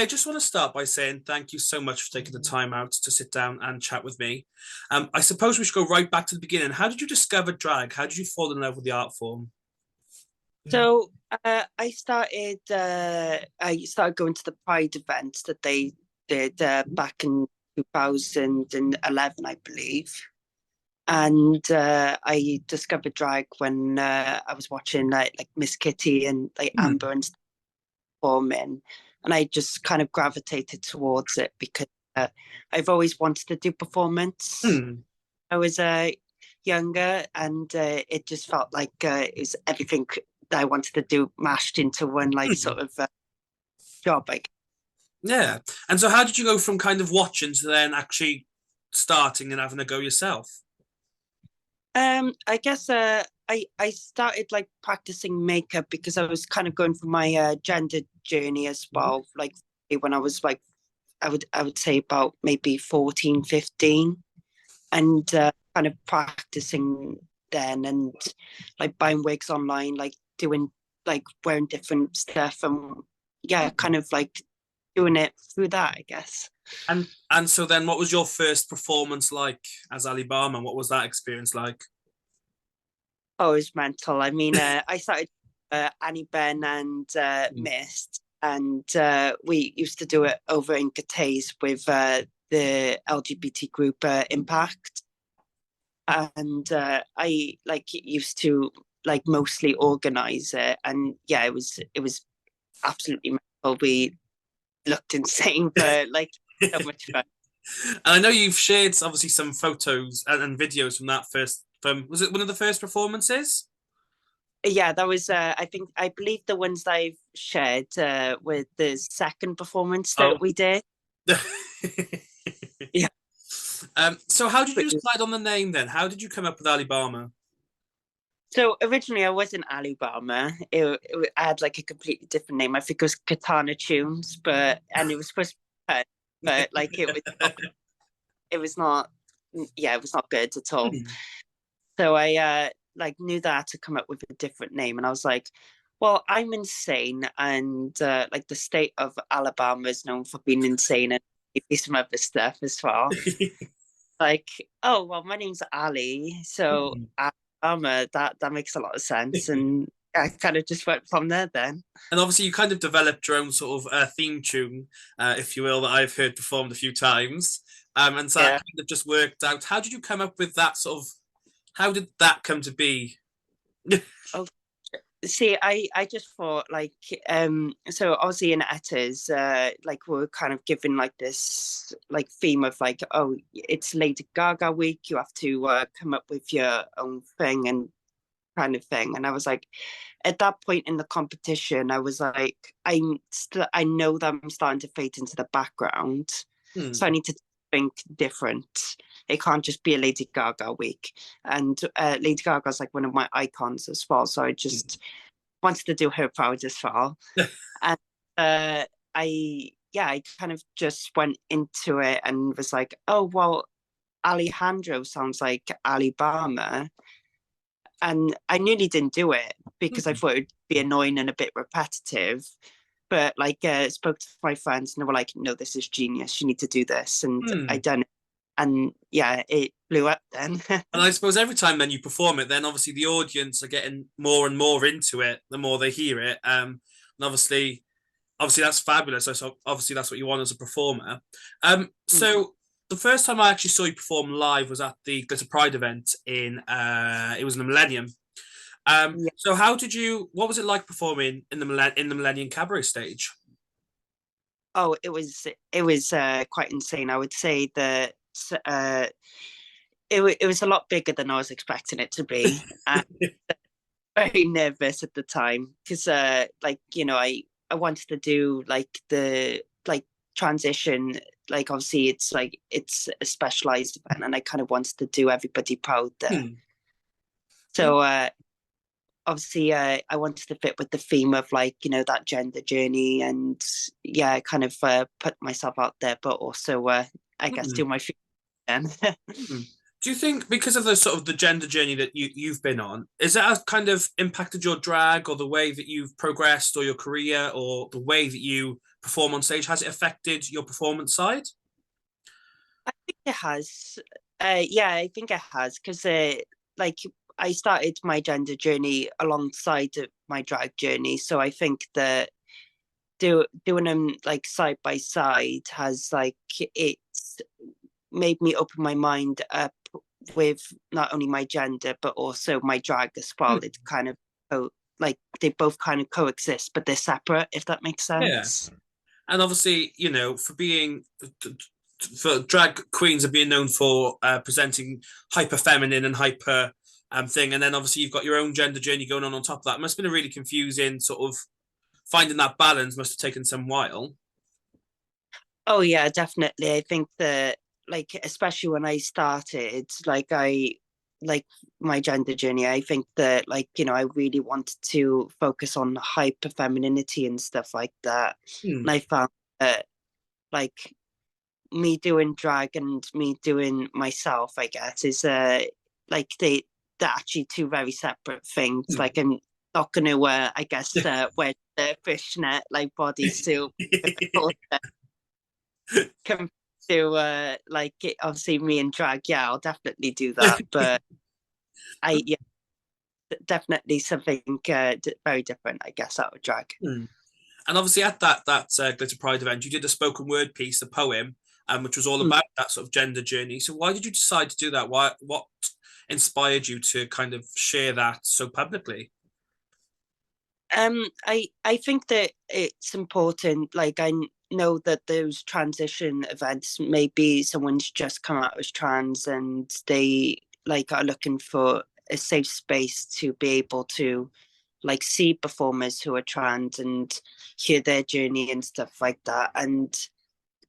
I just want to start by saying thank you so much for taking the time out to sit down and chat with me. I suppose we should go right back to the beginning. How did you discover drag? How did you fall in love with the art form? So I started going to the Pride events that they did back in 2011, I believe. And I discovered drag when I was watching like Miss Kitty and like Hmm. Amber and stuff performing, and I just kind of gravitated towards it because I've always wanted to do performance. Hmm. I was younger, and it just felt like it was everything that I wanted to do mashed into one like Hmm. sort of job. Like, Yeah. And so how did you go from kind of watching to then actually starting and having a go yourself? I guess I started like practicing makeup because I was kind of going through my gender journey as well. Like when I was like I would say about maybe 14, 15, and kind of practicing then, and like buying wigs online, like doing like wearing different stuff, and yeah, kind of like doing it through that, I guess. And so then what was your first performance like as Alibama? What was that experience like? Oh, it's mental. I mean, I started Annie Ben and Hmm. Mist, and we used to do it over in Gattays with the LGBT group Impact, and I like used to like mostly organize it, and yeah, it was absolutely mental. We looked insane, but like so much fun. And I know you've shared obviously some photos and videos from that first from was it one of the first performances? Yeah, that was I believe the ones that I've shared with the second performance Oh. that we did. Yeah. So how did you decide on the name then? How did you come up with Alibama? So originally I wasn't Alibama. I had like a completely different name. I think it was Katana Tunes, but and it was supposed to be fun, but like it was not yeah, it was not good at all. So I like knew that I had to come up with a different name, and I was like, well, I'm insane, and like the state of Alabama is known for being insane, and maybe some other stuff as well. Like, oh well, my name's Ali, so Alabama, that makes a lot of sense, and I kind of just went from there then. And obviously, you kind of developed your own sort of theme tune, if you will, that I've heard performed a few times. And so that Yeah. kind of just worked out. How did you come up with that sort of? How did that come to be? Oh, see, I just thought like so obviously in Etta's like we're kind of given like this like theme of like, oh, it's Lady Gaga week, you have to come up with your own thing and kind of thing. And I was like, at that point in the competition, I was like, I know that I'm starting to fade into the background, Hmm. so I need to think different. It can't just be a Lady Gaga week, and Lady Gaga's like one of my icons as well. So I just wanted to do her proud as well, and I yeah, I kind of just went into it and was like, oh well, Alejandro sounds like Alibama, and I nearly didn't do it because I thought it'd be annoying and a bit repetitive. But like, spoke to my friends and they were like, "No, this is genius. You need to do this," and I Hmm. done it, and yeah, it blew up then. And I suppose every time then you perform it, then obviously the audience are getting more and more into it the more they hear it. And obviously that's fabulous. So obviously that's what you want as a performer. So the first time I actually saw you perform live was at the Glitter Pride event in it was in the Millennium. Yeah. So how did you? What was it like performing in the Millennium Cabaret stage? Oh, it was quite insane. I would say that uh, it was a lot bigger than I was expecting it to be. Very nervous at the time because like I wanted to do like the like transition, like obviously it's like it's a specialized event and I kind of wanted to do everybody proud there. Hmm. So obviously I wanted to fit with the theme of like that gender journey, and yeah, I kind of put myself out there, but also I guess Hmm. do my thing. Hmm. Do you think because of the sort of the gender journey that you've been on, is that kind of impacted your drag or the way that you've progressed or your career or the way that you perform on stage? Has it affected your performance side? I think it has. Yeah, I think it has because like I started my gender journey alongside my drag journey, so I think that doing them like side by side has like it's made me open my mind up with not only my gender but also my drag as well. It kind of like they both kind of coexist, but they're separate, if that makes Yeah. sense. And obviously, for drag queens are being known for presenting hyper feminine and hyper thing, and then obviously you've got your own gender journey going on top of that. It must have been a really confusing sort of finding that balance. Must have taken some while. Oh yeah, definitely. I think that like especially when I started, like my gender journey, I think that like, I really wanted to focus on hyper femininity and stuff like that. Hmm. And I found that like me doing drag and me doing myself, I guess, is like they're actually two very separate things. Hmm. Like I'm not gonna I guess wear the fishnet like bodysuit come to like obviously me and drag, yeah, I'll definitely do that. But I yeah, definitely something very different, I guess, out of drag. Hmm. And obviously at that Glitter Pride event, you did a spoken word piece, a poem, which was all Hmm. about that sort of gender journey. So why did you decide to do that? What inspired you to kind of share that so publicly? I think that it's important. Like I know that those transition events, maybe someone's just come out as trans and they like are looking for a safe space to be able to like see performers who are trans and hear their journey and stuff like that, and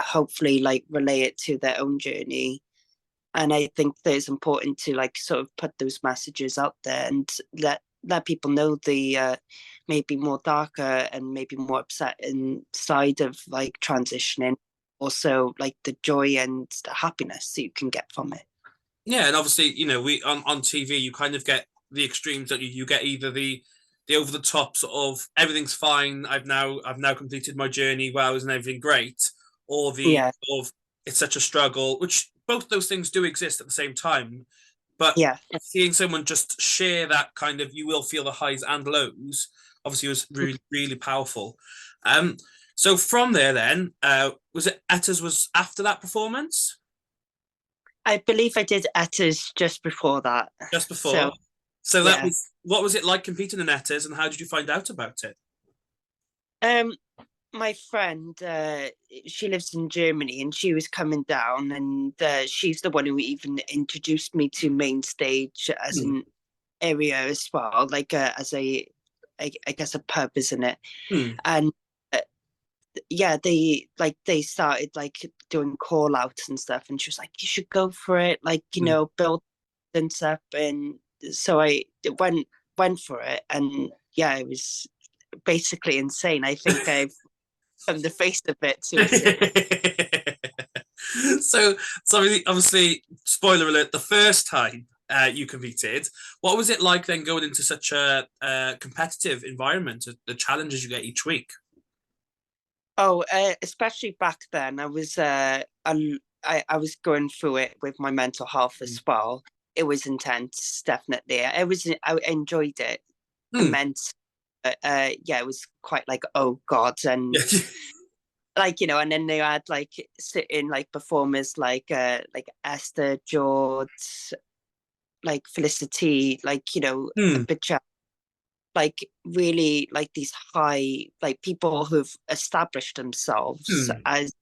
hopefully like relay it to their own journey. And I think that it's important to like sort of put those messages out there and let people know the maybe more darker and maybe more upsetting side of like transitioning, also like the joy and the happiness that you can get from it. Yeah, and obviously, we on TV you kind of get the extremes that you get either the over the top sort of everything's fine. I've now completed my journey. Wow, isn't everything great? Or the Yeah, sort of it's such a struggle, which both those things do exist at the same time. But yeah. seeing someone just share that kind of you will feel the highs and lows obviously was really really powerful. Um, so from there, then was it Etta's was after that performance? I believe I did Etta's just before that. Just before. So So that yeah. was what was it like competing in Etta's, and how did you find out about it? Um my friend, she lives in Germany, and she was coming down, and she's the one who even introduced me to main stage as Hmm. an area as well, like as I guess a pub, isn't it? Hmm. And uh, yeah, they started like doing call outs and stuff, and she was like, "You should go for it, like Hmm. build and stuff." And so I went for it, and yeah, it was basically insane. I think I've come the face of it to a certain. so obviously, spoiler alert: the first time you competed, what was it like then going into such a competitive environment? The challenges you get each week. Oh, especially back then, I was going through it with my mental health Hmm. as well. It was intense, definitely. I enjoyed it Hmm. immense. Yeah, it was quite like, oh God, and like and then they had like sitting like performers like Esther, George, like Felicity, like a Hmm. bit like really like these high like people who've established themselves Hmm. as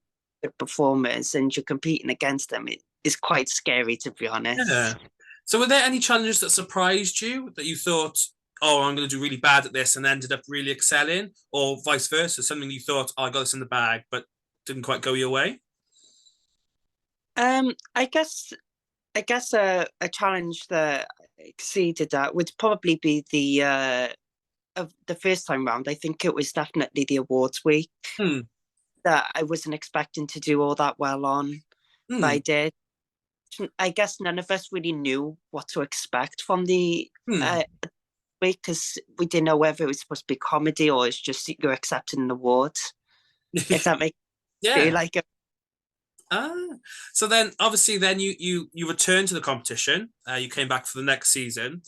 good performers, and you're competing against them. It is quite scary, to be Yeah. honest. So were there any challenges that surprised you that you thought, oh, I'm going to do really bad at this and ended up really excelling, or vice versa, something you thought, oh, I got this in the bag, but didn't quite go your way? I guess a challenge that exceeded that would probably be of the first time round. I think it was definitely the awards week Hmm. that I wasn't expecting to do all that well on, but Hmm. I did. I guess none of us really knew what to expect from the Hmm. week because we didn't know whether it was supposed to be comedy or it's just you're accepting an award. if that makes you Yeah. like. Ah, so then obviously then you returned to the competition. You came back for the next season.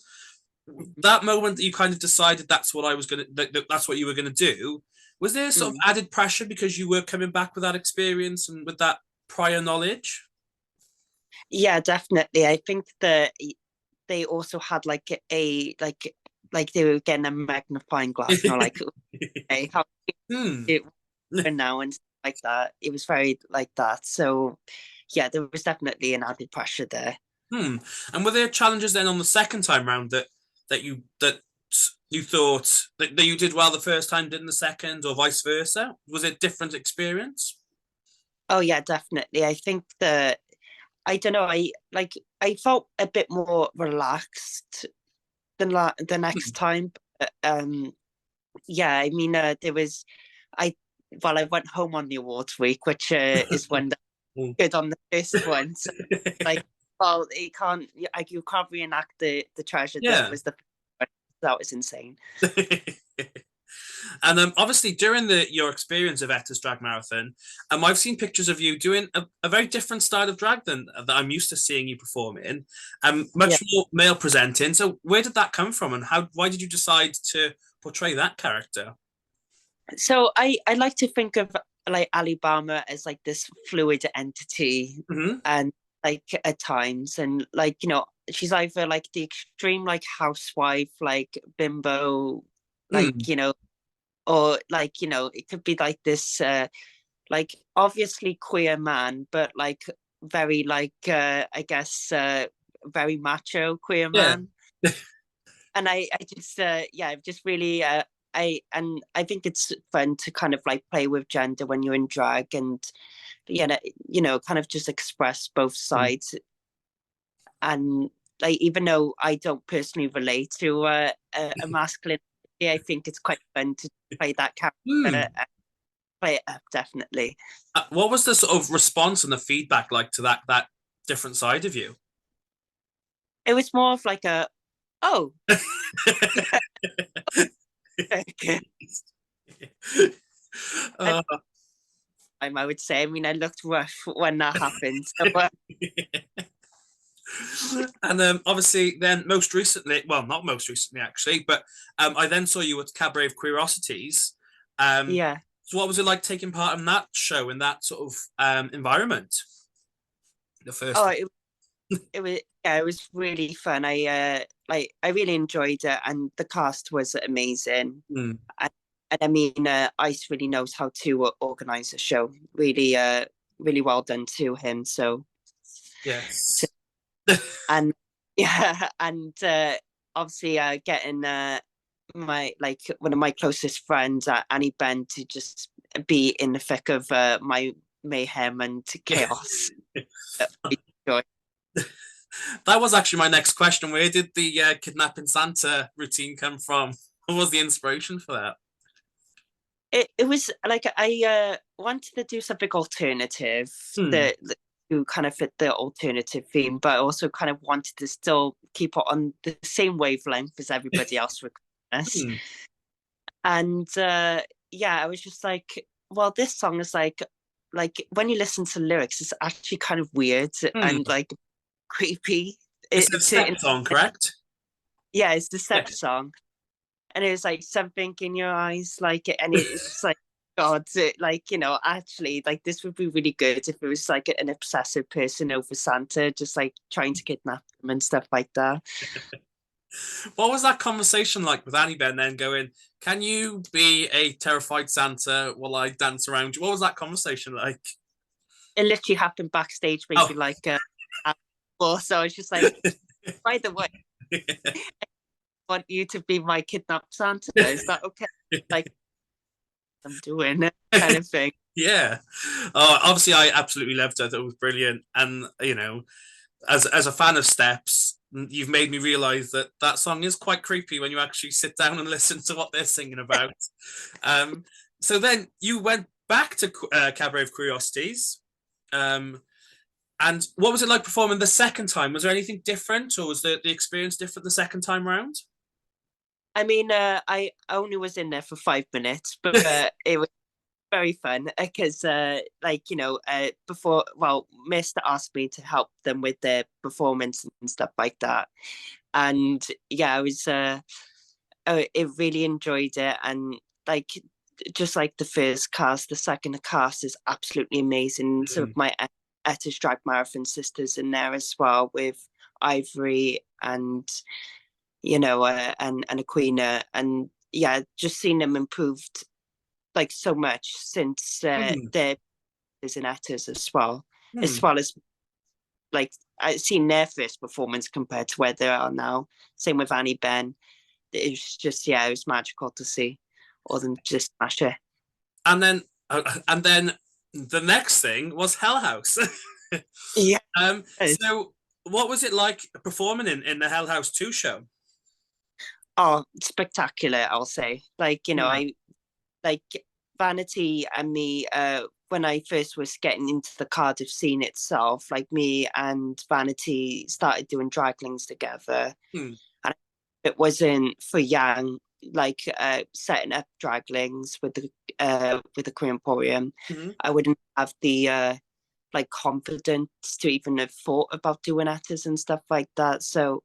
That moment that you kind of decided that's what I was gonna that's what you were gonna do. Was there sort of Mm. added pressure because you were coming back with that experience and with that prior knowledge? Yeah, definitely. I think that they also had like a like they were getting a magnifying glass, like, okay, how Hmm. it now and stuff like that. It was very like that. So yeah, there was definitely an added pressure there. Hmm. And were there challenges then on the second time round that you thought that you did well the first time, didn't the second, or vice versa? Was it different experience? Oh yeah, definitely. I think that I don't know. I felt a bit more relaxed than the next Hmm. time. But, yeah, I mean, there was I I went home on the awards week, which is when the Hmm. good on the first one. So like, well, you can't reenact the treasure. This Yeah. was the that was insane. And obviously, during your experience of Etta's drag marathon, I've seen pictures of you doing a very different style of drag than that I'm used to seeing you perform in, Yeah. much more male presenting. So, where did that come from, and why did you decide to portray that character? So I like to think of like Alibama as like this fluid entity, Hmm. and like at times, and like she's either like the extreme like housewife, like bimbo, like Mm. or like it could be like this like obviously queer man, but like very like I guess very macho queer Yeah. man. And I just yeah, I've just really I think it's fun to kind of like play with gender when you're in drag, and kind of just express both Mm. sides. And like even though I don't personally relate to a masculine, I think it's quite fun to play that character Mm. and play it up, definitely. What was the sort of response and the feedback like to that different side of you? It was more of like a, oh, yeah, okay. And uh, I would say, I mean, I looked rough when that happened. So and obviously, then most recently, well, not most recently actually, but I then saw you at Cabaret of Queerosities. Um, yeah. so, what was it like taking part in that show in that sort of environment? The first Oh, one. it was yeah, it was really fun. I really enjoyed it, and the cast was amazing. Mm. And, and I mean, Ice really knows how to organize a show. Really, really well done to him. So Yes. and yeah, and obviously getting my like one of my closest friends, Annie Ben, to just be in the thick of my mayhem and chaos. I enjoyed. That was actually my next question. Where did the kidnapping Santa routine come from? What was the inspiration for that? It was like I wanted to do something alternative Hmm. that to kind of fit the alternative theme, but I also kind of wanted to still keep it on the same wavelength as everybody else with Christmas. Hmm. And yeah, I was just like, well, this song is like when you listen to lyrics, it's actually kind of weird Hmm. and like creepy. It's a step song, correct? Yeah, it's the Yeah. step song, and it was like something in your eyes, like, and it's just like, God, like actually, like this would be really good if it was like an obsessive person over Santa, just like trying to kidnap him and stuff like that. What was that conversation like with Annie Ben then going, can you be a terrified Santa while I dance around you? What was that conversation like? It literally happened backstage, maybe Oh. like before. So I was just like, by the way, I want you to be my kidnapped Santa. Is that okay? Like I'm doing it, kind of thing. Yeah. Oh, obviously, I absolutely loved it. I thought it was brilliant. And, as a fan of Steps, you've made me realize that that song is quite creepy when you actually sit down and listen to what they're singing about. Um, so then you went back to Cabaret of Curiosities. Um, and what was it like performing the second time? Was there anything different, or was the experience different the second time round? I mean, I only was in there for 5 minutes, but it was very fun because before, well, Mr. asked me to help them with their performance and stuff like that. And yeah, I was it really enjoyed it. And like just like the first cast, the second cast is absolutely amazing. Some of my Etta's drag marathon sisters in there as well, with Ivory and and Aquina. And yeah, just seeing them improved like so much since their is in Etta's as well as like I've seen their first performance compared to where they are now. Same with Annie Ben. It was just, yeah, it was magical to see all them just smash it. And then the next thing was Hell House. Yeah. So what was it like performing in the Hell House 2 show? Oh, spectacular, I'll say. Like, I like Vanity and me, when I first was getting into the Cardiff scene itself, like me and Vanity started doing draglings together. And it wasn't for Yang, like setting up draglings with the Queer Emporium, I wouldn't have the like confidence to even have thought about doing actors and stuff like that. So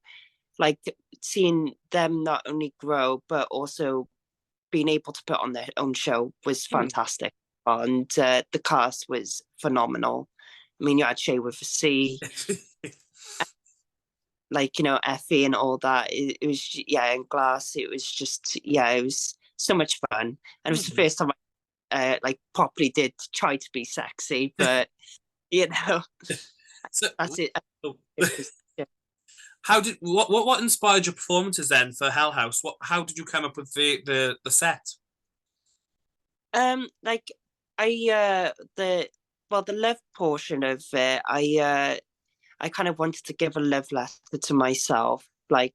like seeing them not only grow but also being able to put on their own show was fantastic. And the cast was phenomenal. I mean, you had Shay with a C, like, Effie and all that. It was, yeah, and Glass. It was just, yeah, it was so much fun. And it was the first time I like properly did try to be sexy, but So, that's it. What inspired your performances then for Hell House? How did you come up with the set? Like the love portion of it, I kind of wanted to give a love letter to myself, and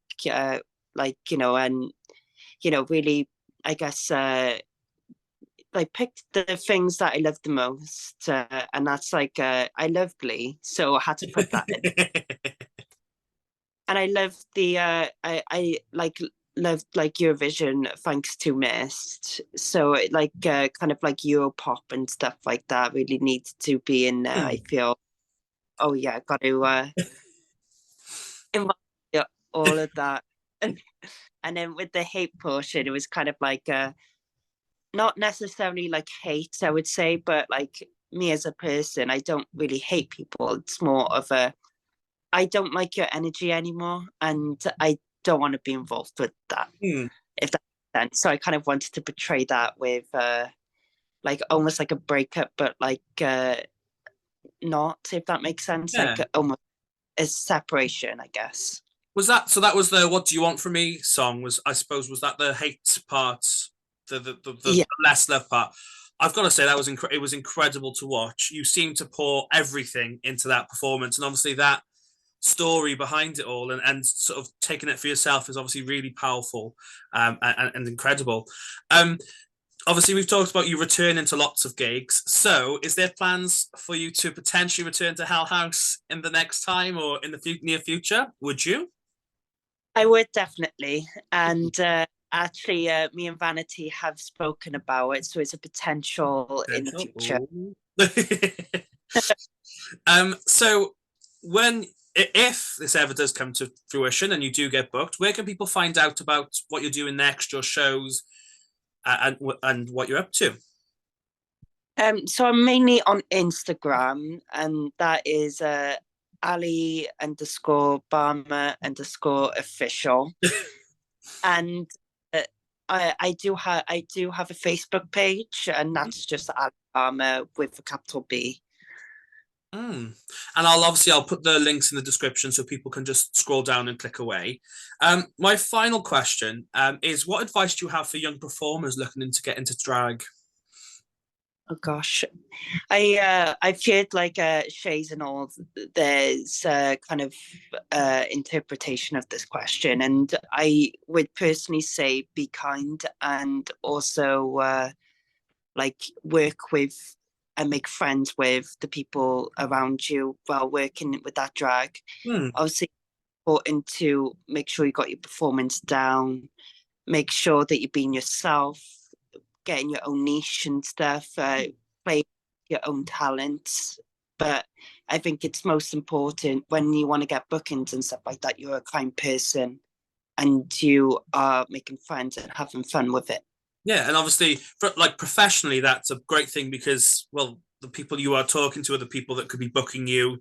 really, I guess, like picked the things that I loved the most, and that's like I love Glee, so I had to put that in. And I loved I like loved like Eurovision thanks to Mist. So like kind of like Europop and stuff like that really needs to be in there. I feel, oh yeah, got to invite all of that. And then with the hate portion, it was kind of like not necessarily like hate, I would say, but like me as a person, I don't really hate people. It's more of a I don't like your energy anymore, and I don't want to be involved with that. If that makes sense. So I kind of wanted to portray that with like almost like a breakup, but like not, if that makes sense. Yeah. Like almost a separation, I guess. That was the "What Do You Want From Me" song? Was that the hate part, the less love part? I've got to say that was it was incredible to watch. You seem to pour everything into that performance, and obviously that story behind it all and sort of taking it for yourself is obviously really powerful and incredible. Obviously, we've talked about you returning to lots of gigs. So, is there plans for you to potentially return to Hell House in the next time or in the near future? Would you? I would definitely. And actually, me and Vanity have spoken about it. So it's a potential in the future. So, if this ever does come to fruition and you do get booked, where can people find out about what you're doing next, your shows, and what you're up to? So I'm mainly on Instagram, and that is Ali_Bama_official. And I do have a Facebook page, and that's just Alibama with a capital B. And I'll put the links in the description so people can just scroll down and click away. My final question is, what advice do you have for young performers looking to get into drag? Oh gosh, I've heard like Shays and all. There's kind of interpretation of this question, and I would personally say be kind, and also like work with and make friends with the people around you while working with that drag. Obviously, important to make sure you got your performance down, make sure that you're being yourself, getting your own niche and stuff, play your own talents. But I think it's most important when you want to get bookings and stuff like that, you're a kind person and you are making friends and having fun with it. Yeah, and obviously, like professionally, that's a great thing because, well, the people you are talking to are the people that could be booking you,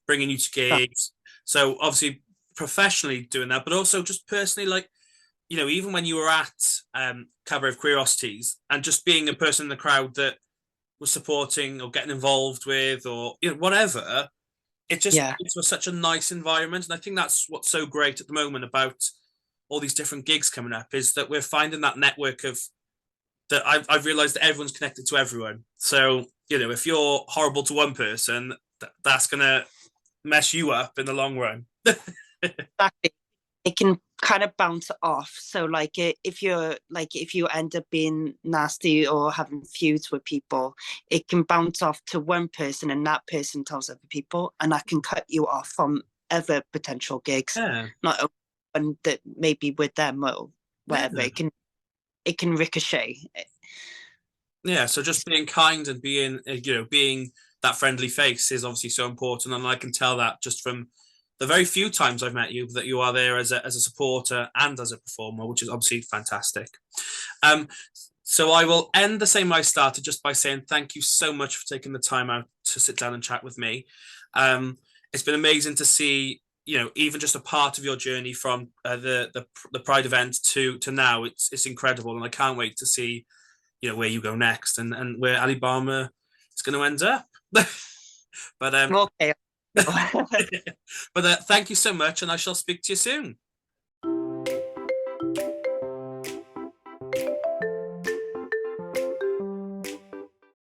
bringing you to gigs. So obviously, professionally doing that, but also just personally, like even when you were at Cabaret of Queerosities and just being a person in the crowd that was supporting or getting involved with or whatever, it was such a nice environment, and I think that's what's so great at the moment about all these different gigs coming up is that we're finding that network of that I've realized that everyone's connected to everyone. So, if you're horrible to one person, that's going to mess you up in the long run. Exactly. It can kind of bounce off. So like if you end up being nasty or having feuds with people, it can bounce off to one person and that person tells other people and that can cut you off from other potential gigs. Yeah. Not only one that maybe with them or whatever. Yeah. It can ricochet. Yeah, so just being kind and being that friendly face is obviously so important, and I can tell that just from the very few times I've met you that you are there as a supporter and as a performer, which is obviously fantastic. So I will end the same I started just by saying thank you so much for taking the time out to sit down and chat with me. It's been amazing to see, even just a part of your journey from the Pride event to now. It's incredible, and I can't wait to see where you go next and where Alibama is going to end up. But Okay. but thank you so much, and I shall speak to you soon.